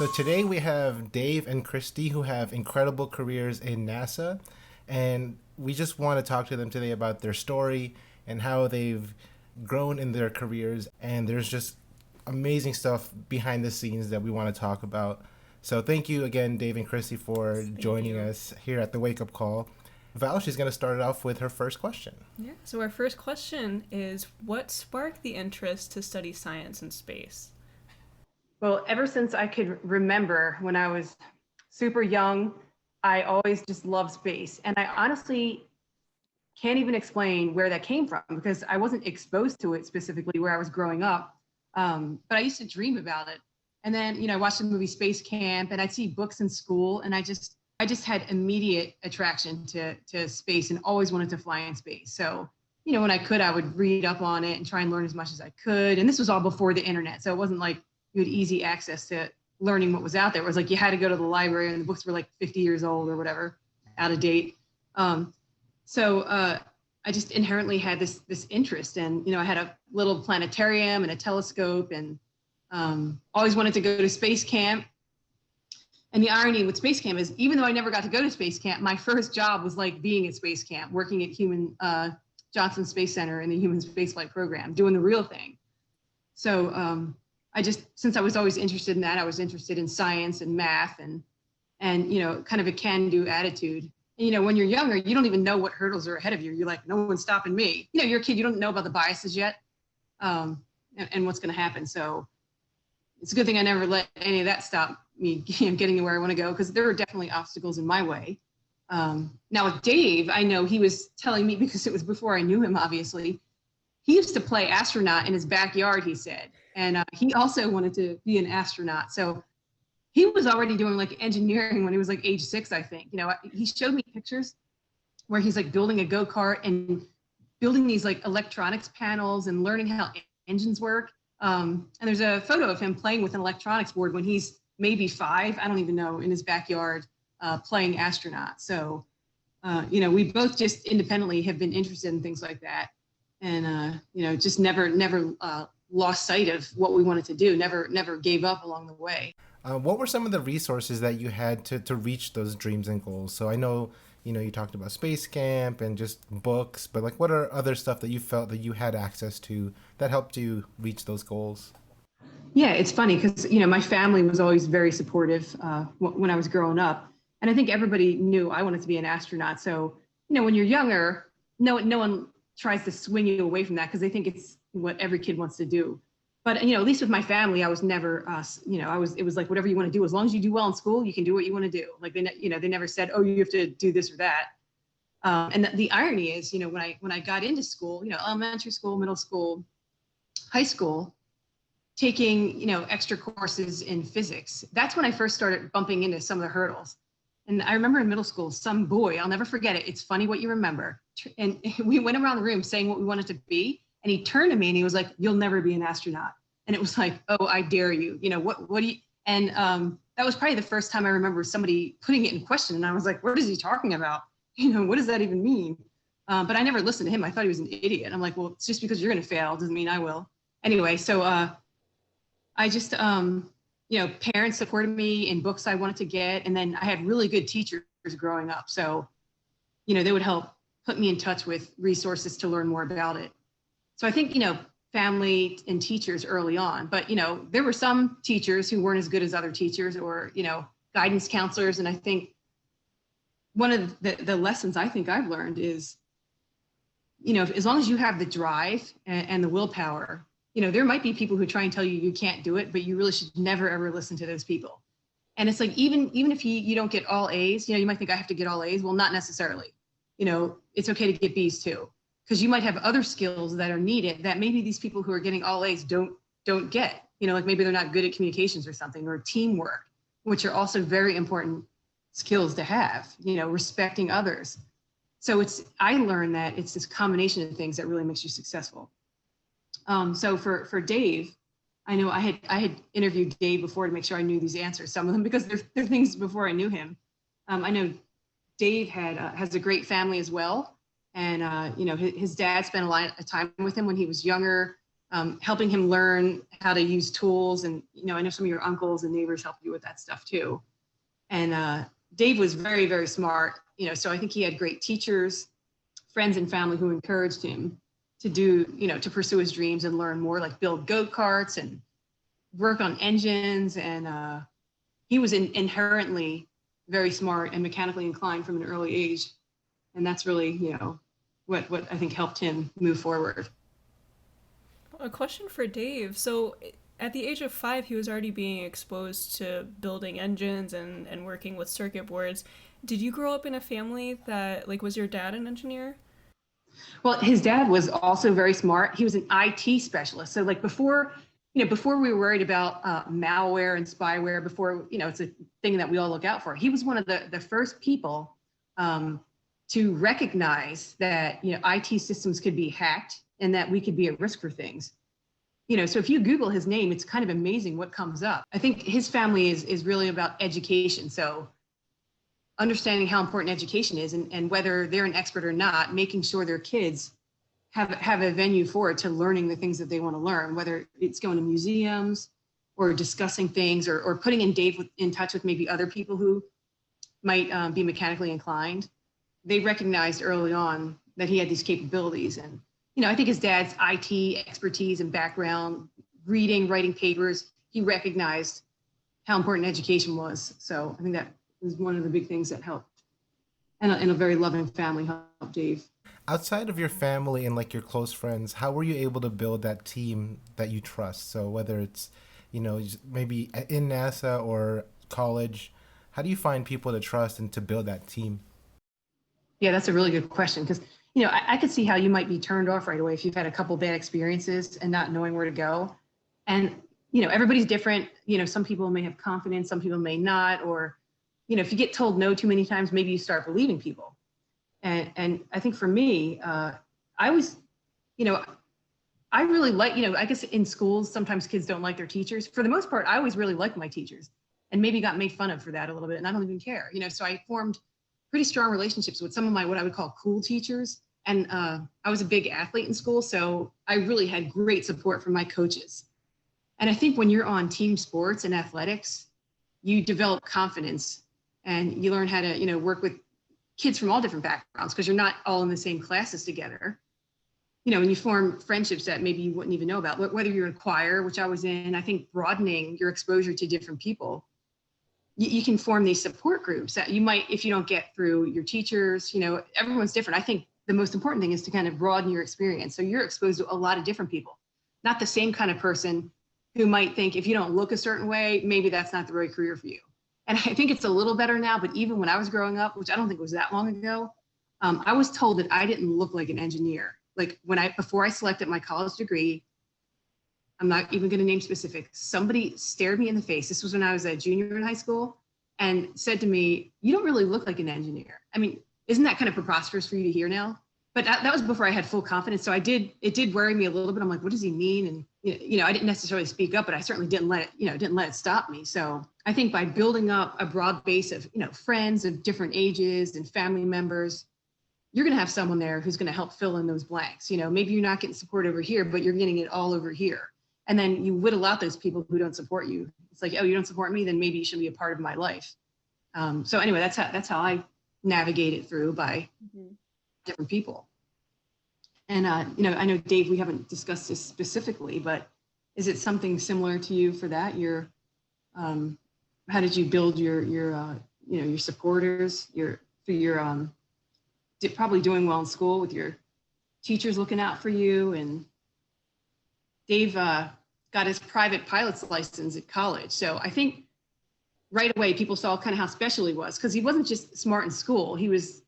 So today we have Dave and Christy who have incredible careers in NASA, and we just want to talk to them today about their story and how they've grown in their careers. And there's just amazing stuff behind the scenes that we want to talk about. So thank you again, Dave and Christy, for Thank joining you. us here at the Wake Up Call. Val, she's going to start it off with her first question. Yeah, so our first question is what sparked the interest to study science and space? Well, ever since I could remember when I was super young, I always just loved space. And I honestly can't even explain where that came from because I wasn't exposed to it specifically where I was growing up. But I used to dream about it. And then, I watched the movie Space Camp and I'd see books in school and I just had immediate attraction to space and always wanted to fly in space. So, when I could, I would read up on it and try and learn as much as I could. And this was all before the internet. So it wasn't like you had easy access to learning what was out there. It was like you had to go to the library and the books were like 50 years old or whatever, out of date. So I just inherently had this interest, and I had a little planetarium and a telescope, and always wanted to go to space camp. And the irony with space camp is, even though I never got to go to space camp, my first job was like being at space camp, working at Johnson Space Center in the Human Spaceflight Program, doing the real thing. So since I was always interested in that, I was interested in science and math and kind of a can-do attitude. And, when you're younger, you don't even know what hurdles are ahead of you. You're like, no one's stopping me. You're a kid, you don't know about the biases yet, and what's going to happen. So it's a good thing I never let any of that stop me getting to where I want to go, because there were definitely obstacles in my way. Now with Dave, I know he was telling me, because it was before I knew him, obviously, he used to play astronaut in his backyard, he said. And he also wanted to be an astronaut. So he was already doing like engineering when he was like age 6, I think. He showed me pictures where he's like building a go-kart and building these like electronics panels and learning how engines work. And there's a photo of him playing with an electronics board when he's maybe 5, I don't even know, in his backyard, playing astronaut. So, we both just independently have been interested in things like that. And, just never lost sight of what we wanted to do, never gave up along the way. What were some of the resources that you had to reach those dreams and goals? So I know, you talked about Space Camp and just books, but like what are other stuff that you felt that you had access to that helped you reach those goals? Yeah, it's funny because, my family was always very supportive when I was growing up. And I think everybody knew I wanted to be an astronaut. So, when you're younger, no one tries to swing you away from that because they think it's what every kid wants to do. But, at least with my family, I was never, it was like, whatever you want to do, as long as you do well in school, you can do what you want to do. Like, they never said, oh, you have to do this or that. And the irony is, when I got into school, elementary school, middle school, high school, taking, extra courses in physics, that's when I first started bumping into some of the hurdles. And I remember in middle school, some boy, I'll never forget it. It's funny what you remember. And we went around the room saying what we wanted to be. And he turned to me and he was like, you'll never be an astronaut. And it was like, oh, I dare you. What do you, and that was probably the first time I remember somebody putting it in question. And I was like, what is he talking about? What does that even mean? But I never listened to him. I thought he was an idiot. I'm like, well, it's just because you're going to fail doesn't mean I will. Anyway, so I just, parents supported me in books I wanted to get. And then I had really good teachers growing up. So, they would help put me in touch with resources to learn more about it. So I think, family and teachers early on, but, there were some teachers who weren't as good as other teachers or, guidance counselors. And I think one of the lessons I think I've learned is, as long as you have the drive and the willpower, there might be people who try and tell you you can't do it, but you really should never, ever listen to those people. And it's like, even if you don't get all A's, you might think I have to get all A's. Well, not necessarily. It's okay to get B's too, because you might have other skills that are needed that maybe these people who are getting all A's don't get. Like maybe they're not good at communications or something, or teamwork, which are also very important skills to have, respecting others. So I learned that it's this combination of things that really makes you successful. So for Dave, I know I had interviewed Dave before to make sure I knew these answers, some of them, because they're things before I knew him. I know Dave has a great family as well. And, his dad spent a lot of time with him when he was younger. helping him learn how to use tools. And, I know some of your uncles and neighbors help you with that stuff too. And Dave was very, very smart, so I think he had great teachers, friends and family who encouraged him to do, to pursue his dreams and learn more, like build go-karts and work on engines. And he was inherently very smart and mechanically inclined from an early age. And that's really, what I think helped him move forward. A question for Dave. So, at the age of 5, he was already being exposed to building engines and working with circuit boards. Did you grow up in a family that, like, was your dad an engineer? Well, his dad was also very smart. He was an IT specialist. So, like, before we were worried about malware and spyware, before, it's a thing that we all look out for, he was one of the first people to recognize that, IT systems could be hacked and that we could be at risk for things. So if you Google his name, it's kind of amazing what comes up. I think his family is really about education. So understanding how important education is, and whether they're an expert or not, making sure their kids have a venue for it, to learning the things that they want to learn, whether it's going to museums or discussing things, or putting Dave in touch with maybe other people who might be mechanically inclined. They recognized early on that he had these capabilities. And I think his dad's IT expertise and background, reading, writing papers, he recognized how important education was. So I think that was one of the big things that helped. And a very loving family helped Dave. Outside of your family and like your close friends, how were you able to build that team that you trust? So whether it's, maybe in NASA or college, how do you find people to trust and to build that team? Yeah, that's a really good question, because I could see how you might be turned off right away if you've had a couple bad experiences and not knowing where to go. And, everybody's different. Some people may have confidence, some people may not. Or, if you get told no too many times, maybe you start believing people. And I think for me, I was, I really like, I guess in schools, sometimes kids don't like their teachers. For the most part, I always really liked my teachers, and maybe got made fun of for that a little bit. And I don't even care, so I formed pretty strong relationships with some of my, what I would call cool teachers. And I was a big athlete in school, so I really had great support from my coaches. And I think when you're on team sports and athletics, you develop confidence, and you learn how to, work with kids from all different backgrounds, because you're not all in the same classes together. And you form friendships that maybe you wouldn't even know about, whether you're in choir, which I was in. I think broadening your exposure to different people, you can form these support groups that you might, if you don't get through your teachers, everyone's different. I think the most important thing is to kind of broaden your experience. So you're exposed to a lot of different people, not the same kind of person who might think if you don't look a certain way, maybe that's not the right career for you. And I think it's a little better now, but even when I was growing up, which I don't think was that long ago, I was told that I didn't look like an engineer. Like before I selected my college degree, I'm not even going to name specifics, somebody stared me in the face. This was when I was a junior in high school, and said to me, "You don't really look like an engineer." I mean, isn't that kind of preposterous for you to hear now? But that was before I had full confidence. So it did worry me a little bit. I'm like, what does he mean? And, I didn't necessarily speak up, but I certainly didn't let it stop me. So I think by building up a broad base of, friends of different ages and family members, you're going to have someone there who's going to help fill in those blanks. Maybe you're not getting support over here, but you're getting it all over here. And then you whittle out those people who don't support you. It's like, oh, you don't support me, then maybe you shouldn't be a part of my life. So anyway, that's how I navigate it through, by different people. And, I know, Dave, we haven't discussed this specifically, but is it something similar to you for that? How did you build your supporters, probably doing well in school with your teachers looking out for you? And Dave got his private pilot's license at college. So I think right away people saw kind of how special he was, because he wasn't just smart in school. He was,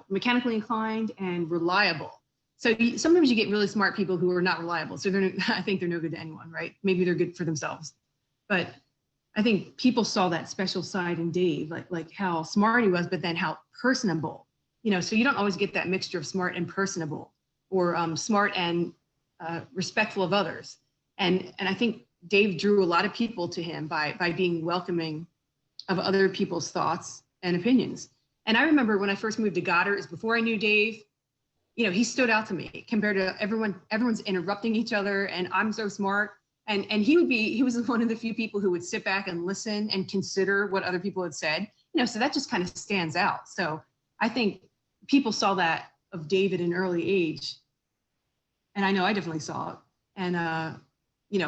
mechanically inclined and reliable. So sometimes you get really smart people who are not reliable. So I think they're no good to anyone, right? Maybe they're good for themselves. But I think people saw that special side in Dave, like how smart he was, but then how personable. So you don't always get that mixture of smart and personable, or smart and respectful of others. And I think Dave drew a lot of people to him by being welcoming of other people's thoughts and opinions. And I remember when I first moved to Goddard, is before I knew Dave. he stood out to me compared to everyone. Everyone's interrupting each other, and I'm so smart. And he was one of the few people who would sit back and listen and consider what other people had said. So that just kind of stands out. So I think people saw that of Dave at an early age, and I know I definitely saw it, and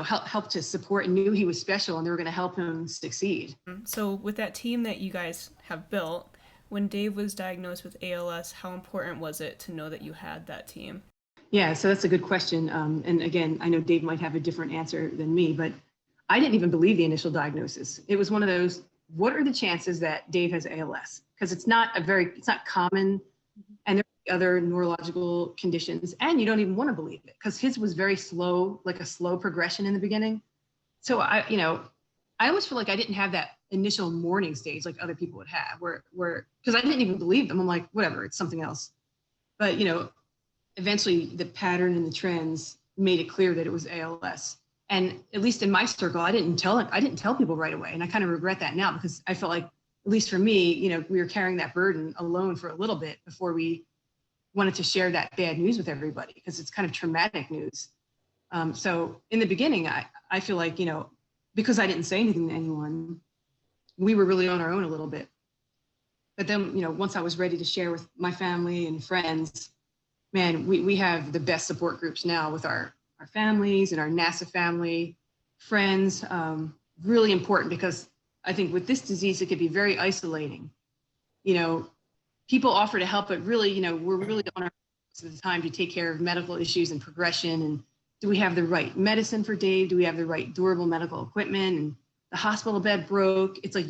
helped to support and knew he was special, and they were going to help him succeed. So with that team that you guys have built, when Dave was diagnosed with ALS, how important was it to know that you had that team? Yeah, so that's a good question. And again, I know Dave might have a different answer than me, but I didn't even believe the initial diagnosis. It was one of those, what are the chances that Dave has ALS? Because it's not common, and there are other neurological conditions, and you don't even want to believe it because his was very slow, like a slow progression in the beginning. So I almost feel like I didn't have that initial mourning stage like other people would have, where because I didn't even believe them. I'm like, whatever, it's something else. But eventually the pattern and the trends made it clear that it was ALS. And at least in my circle, I didn't tell people right away. And I kind of regret that now because I felt like, at least for me, we were carrying that burden alone for a little bit before we wanted to share that bad news with everybody because it's kind of traumatic news. So in the beginning, I feel like, because I didn't say anything to anyone, we were really on our own a little bit. But then, once I was ready to share with my family and friends, man, we have the best support groups now with our families and our NASA family, friends. Really important because I think with this disease, it could be very isolating. People offer to help, but really, we're really on our most of the time to take care of medical issues and progression. And do we have the right medicine for Dave? Do we have the right durable medical equipment? And the hospital bed broke. It's like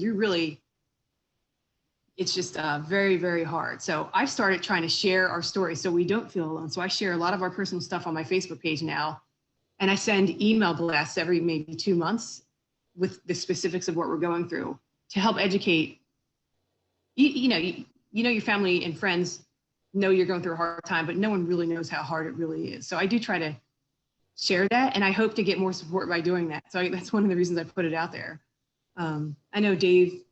it's just very, very hard. So I started trying to share our story so we don't feel alone. So I share a lot of our personal stuff on my Facebook page now. And I send email blasts every maybe 2 months with the specifics of what we're going through to help educate. Your family and friends know you're going through a hard time, but no one really knows how hard it really is. So I do try to share that, and I hope to get more support by doing that. So that's one of the reasons I put it out there. I know Dave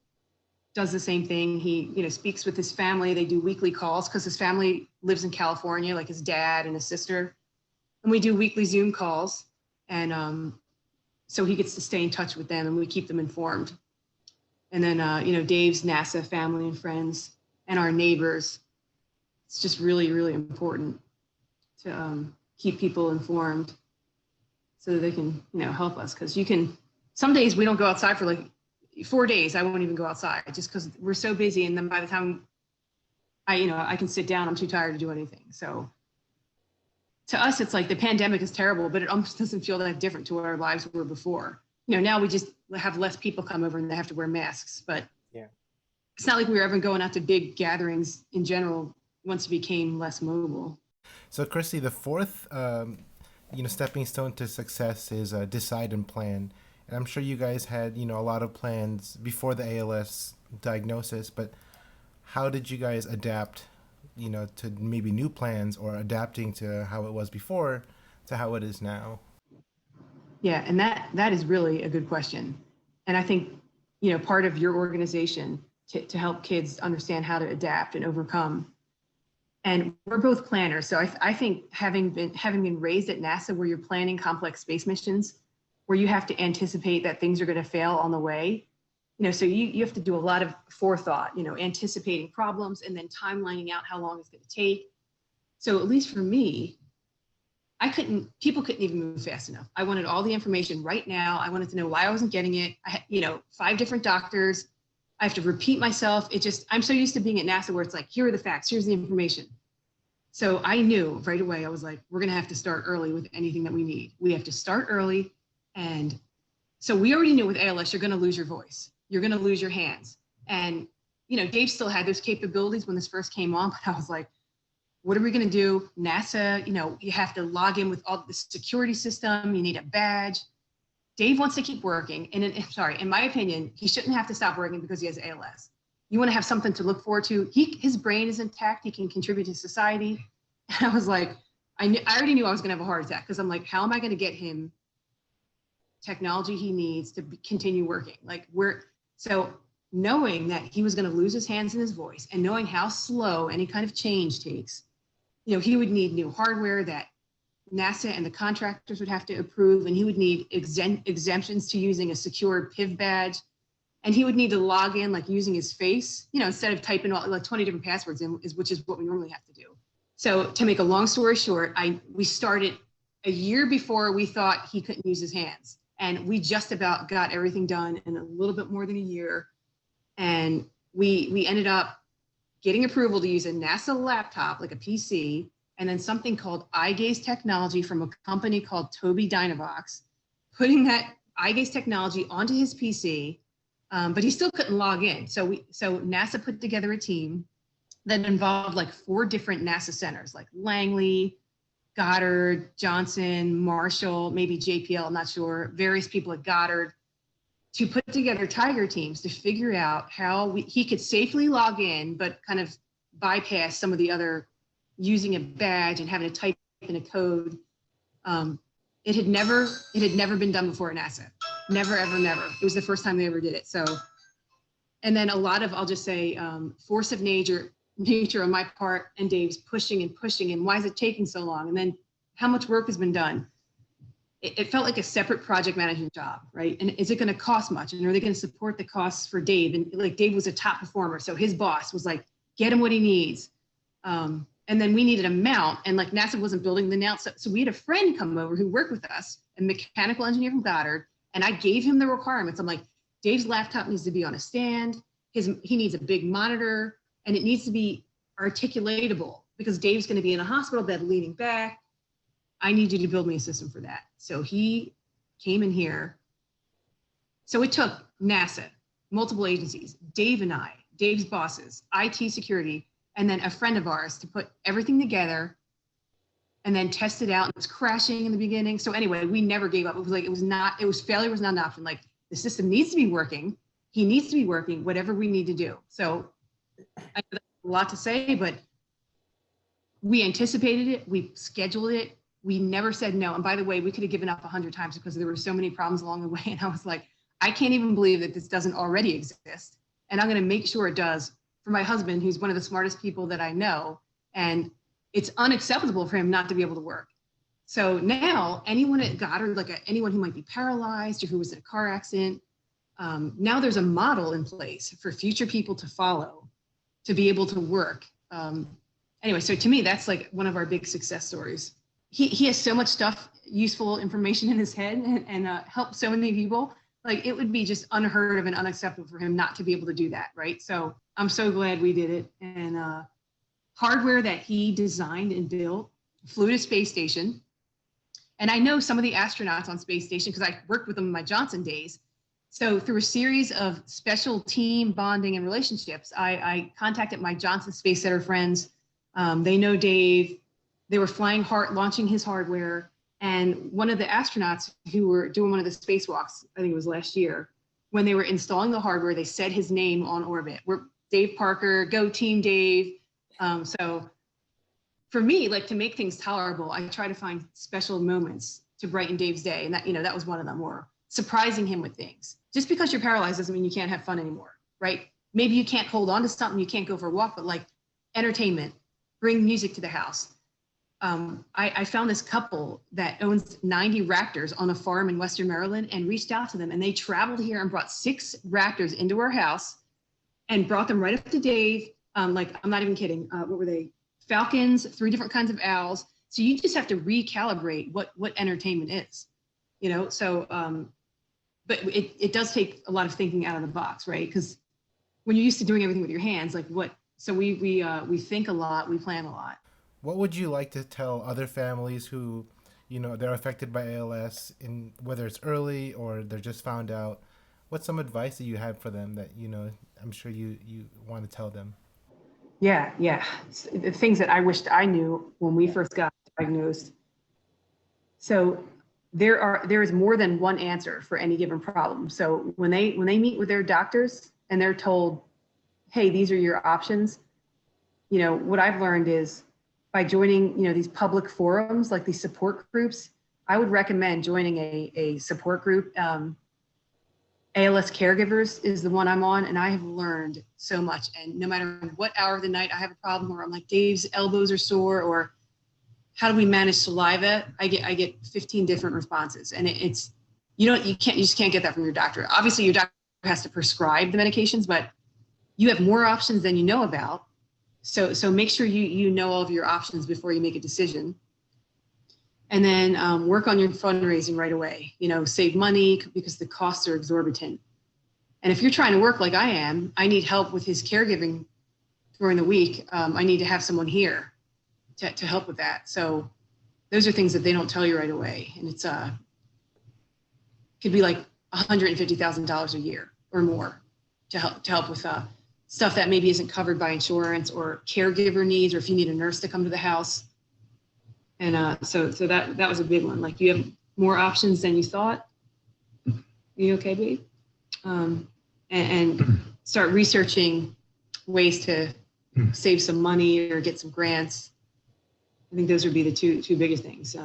does the same thing. He, speaks with his family. They do weekly calls because his family lives in California, like his dad and his sister. And we do weekly Zoom calls. And so he gets to stay in touch with them and we keep them informed. And then, Dave's NASA family and friends and our neighbors. It's just really, really important to keep people informed so that they can, help us. Because some days we don't go outside for like 4 days. I won't even go outside just because we're so busy. And then by the time I can sit down, I'm too tired to do anything. So to us, it's like the pandemic is terrible, but it almost doesn't feel that different to what our lives were before. Now we just have less people come over and they have to wear masks, but yeah, it's not like we were ever going out to big gatherings in general once we became less mobile. So Christy, the fourth, stepping stone to success is decide and plan. And I'm sure you guys had, a lot of plans before the ALS diagnosis, but how did you guys adapt, to maybe new plans or adapting to how it was before to how it is now? Yeah, and that is really a good question. And I think, part of your organization to help kids understand how to adapt and overcome. And we're both planners. So I think having been raised at NASA where you're planning complex space missions, where you have to anticipate that things are going to fail on the way, so you have to do a lot of forethought, anticipating problems and then timelining out how long it's going to take. So at least for me, people couldn't even move fast enough. I wanted all the information right now. I wanted to know why I wasn't getting it. I had, 5 different doctors. I have to repeat myself. I'm so used to being at NASA where it's like, here are the facts, here's the information. So I knew right away, I was like, we're going to have to start early with anything that we need. We have to start early. And so we already knew with ALS, you're going to lose your voice. You're going to lose your hands. And, Dave still had those capabilities when this first came on, but I was like, what are we going to do? NASA, you have to log in with all the security system. You need a badge. Dave wants to keep working. And in my opinion, he shouldn't have to stop working because he has ALS. You want to have something to look forward to. His brain is intact. He can contribute to society. And I was like, I already knew I was going to have a heart attack because I'm like, how am I going to get him technology he needs to continue working? So knowing that he was going to lose his hands and his voice and knowing how slow any kind of change takes, he would need new hardware that NASA and the contractors would have to approve, and he would need exemptions to using a secure PIV badge, and he would need to log in like using his face, instead of typing like 20 different passwords in, which is what we normally have to do. So to make a long story short, we started a year before we thought he couldn't use his hands, and we just about got everything done in a little bit more than a year, and we ended up getting approval to use a NASA laptop, like a PC, and then something called eye gaze technology from a company called Tobii Dynavox, putting that eye gaze technology onto his PC, but he still couldn't log in. So NASA put together a team that involved like 4 different NASA centers, like Langley, Goddard, Johnson, Marshall, maybe JPL, I'm not sure, various people at Goddard, to put together tiger teams to figure out how he could safely log in, but kind of bypass some of the other using a badge and having to type in a code. It had never been done before at NASA. Never, ever, never. It was the first time they ever did it. So, and then a lot of, I'll just say, force of nature on my part and Dave's pushing, and why is it taking so long? And then how much work has been done? It felt like a separate project management job, right? And is it going to cost much? And are they going to support the costs for Dave? And like Dave was a top performer, so his boss was like, get him what he needs. And then we needed a mount, and like NASA wasn't building the mount, so we had a friend come over who worked with us, a mechanical engineer from Goddard, and I gave him the requirements. I'm like, Dave's laptop needs to be on a stand. He needs a big monitor, and it needs to be articulatable because Dave's going to be in a hospital bed leaning back. I need you to build me a system for that. So he came in here. So it took NASA, multiple agencies, Dave and I, Dave's bosses, IT security, and then a friend of ours to put everything together and then test it out. It was crashing in the beginning. So anyway, we never gave up. Failure was not an option. Like, the system needs to be working. He needs to be working, whatever we need to do. So I know that's a lot to say, but we anticipated it. We scheduled it. We never said no. And by the way, we could have given up 100 times because there were so many problems along the way. And I was like, I can't even believe that this doesn't already exist. And I'm going to make sure it does for my husband, who's one of the smartest people that I know. And it's unacceptable for him not to be able to work. So now anyone at Goddard, anyone who might be paralyzed or who was in a car accident, now there's a model in place for future people to follow to be able to work. Anyway, so to me, that's like one of our big success stories. He has so much stuff, useful information in his head, and helped so many people. Like, it would be just unheard of and unacceptable for him not to be able to do that, right? So I'm so glad we did it. And hardware that he designed and built flew to space station. And I know some of the astronauts on space station because I worked with them in my Johnson days. So through a series of special team bonding and relationships, I contacted my Johnson Space Center friends. They know Dave. They were launching his hardware. And one of the astronauts who were doing one of the spacewalks, I think it was last year, when they were installing the hardware, they said his name on orbit. We're Dave Parker, go team Dave. So for me, like, to make things tolerable, I try to find special moments to brighten Dave's day. And that was one of them, or surprising him with things. Just because you're paralyzed doesn't mean you can't have fun anymore, right? Maybe you can't hold on to something, you can't go for a walk, but like entertainment, bring music to the house. I found this couple that owns 90 raptors on a farm in Western Maryland and reached out to them, and they traveled here and brought 6 raptors into our house and brought them right up to Dave. Like, I'm not even kidding. What were they? Falcons, 3 different kinds of owls. So you just have to recalibrate what entertainment is, So, but it does take a lot of thinking out of the box, right? Because when you're used to doing everything with your hands, like what? So we think a lot, we plan a lot. What would you like to tell other families who, they're affected by ALS, in whether it's early or they're just found out? What's some advice that you have for them that, I'm sure you want to tell them? Yeah. The things that I wished I knew when we first got diagnosed. So there is more than one answer for any given problem. So when they meet with their doctors and they're told, hey, these are your options, what I've learned is, by joining, these public forums, like these support groups, I would recommend joining a support group. ALS Caregivers is the one I'm on, and I have learned so much. And no matter what hour of the night I have a problem, or I'm like, Dave's elbows are sore, or how do we manage saliva? I get 15 different responses, and you just can't get that from your doctor. Obviously, your doctor has to prescribe the medications, but you have more options than you know about. So make sure you know all of your options before you make a decision. And then work on your fundraising right away. Save money because the costs are exorbitant. And if you're trying to work like I am, I need help with his caregiving during the week. I need to have someone here to help with that. So those are things that they don't tell you right away. And it's could be like $150,000 a year or more to help with stuff that maybe isn't covered by insurance or caregiver needs, or if you need a nurse to come to the house. And so that was a big one. Like, you have more options than you thought. Are you okay, babe? And start researching ways to save some money or get some grants. I think those would be the two biggest things.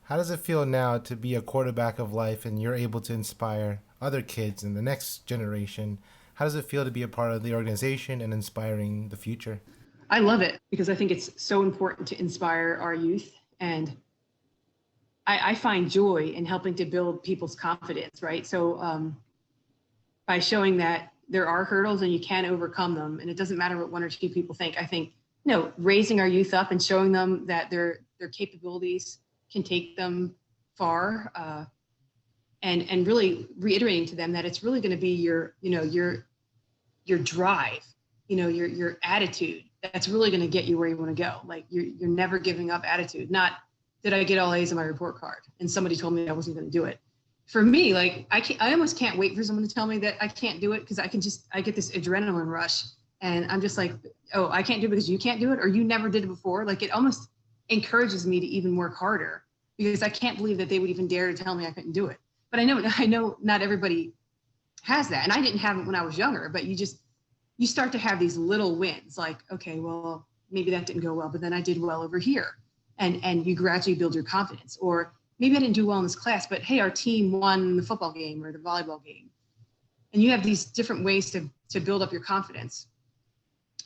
How does it feel now to be a quarterback of life and you're able to inspire other kids in the next generation? How does it feel to be a part of the organization and inspiring the future? I love it because I think it's so important to inspire our youth. And I find joy in helping to build people's confidence, right? So by showing that there are hurdles and you can overcome them, and it doesn't matter what one or two people think. I think, raising our youth up and showing them that their capabilities can take them far, and really reiterating to them that it's really going to be your drive, your attitude that's really going to get you where you want to go. Like, you're never giving up attitude. Not, did I get all A's on my report card and somebody told me I wasn't going to do it. For me, like, I almost can't wait for someone to tell me that I can't do it, because I get this adrenaline rush, and I'm just like, oh, I can't do it because you can't do it, or you never did it before. Like, it almost encourages me to even work harder, because I can't believe that they would even dare to tell me I couldn't do it. But I know not everybody has that, and I didn't have it when I was younger. But you start to have these little wins, like, okay, well, maybe that didn't go well, but then I did well over here, and you gradually build your confidence. Or maybe I didn't do well in this class, but hey, our team won the football game or the volleyball game. And you have these different ways to build up your confidence.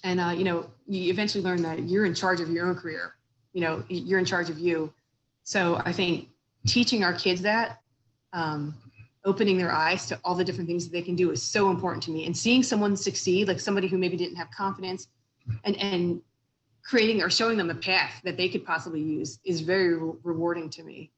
And, you eventually learn that you're in charge of your own career. You're in charge of you. So I think teaching our kids that, opening their eyes to all the different things that they can do is so important to me. And seeing someone succeed, like somebody who maybe didn't have confidence, and creating or showing them a path that they could possibly use, is very rewarding to me.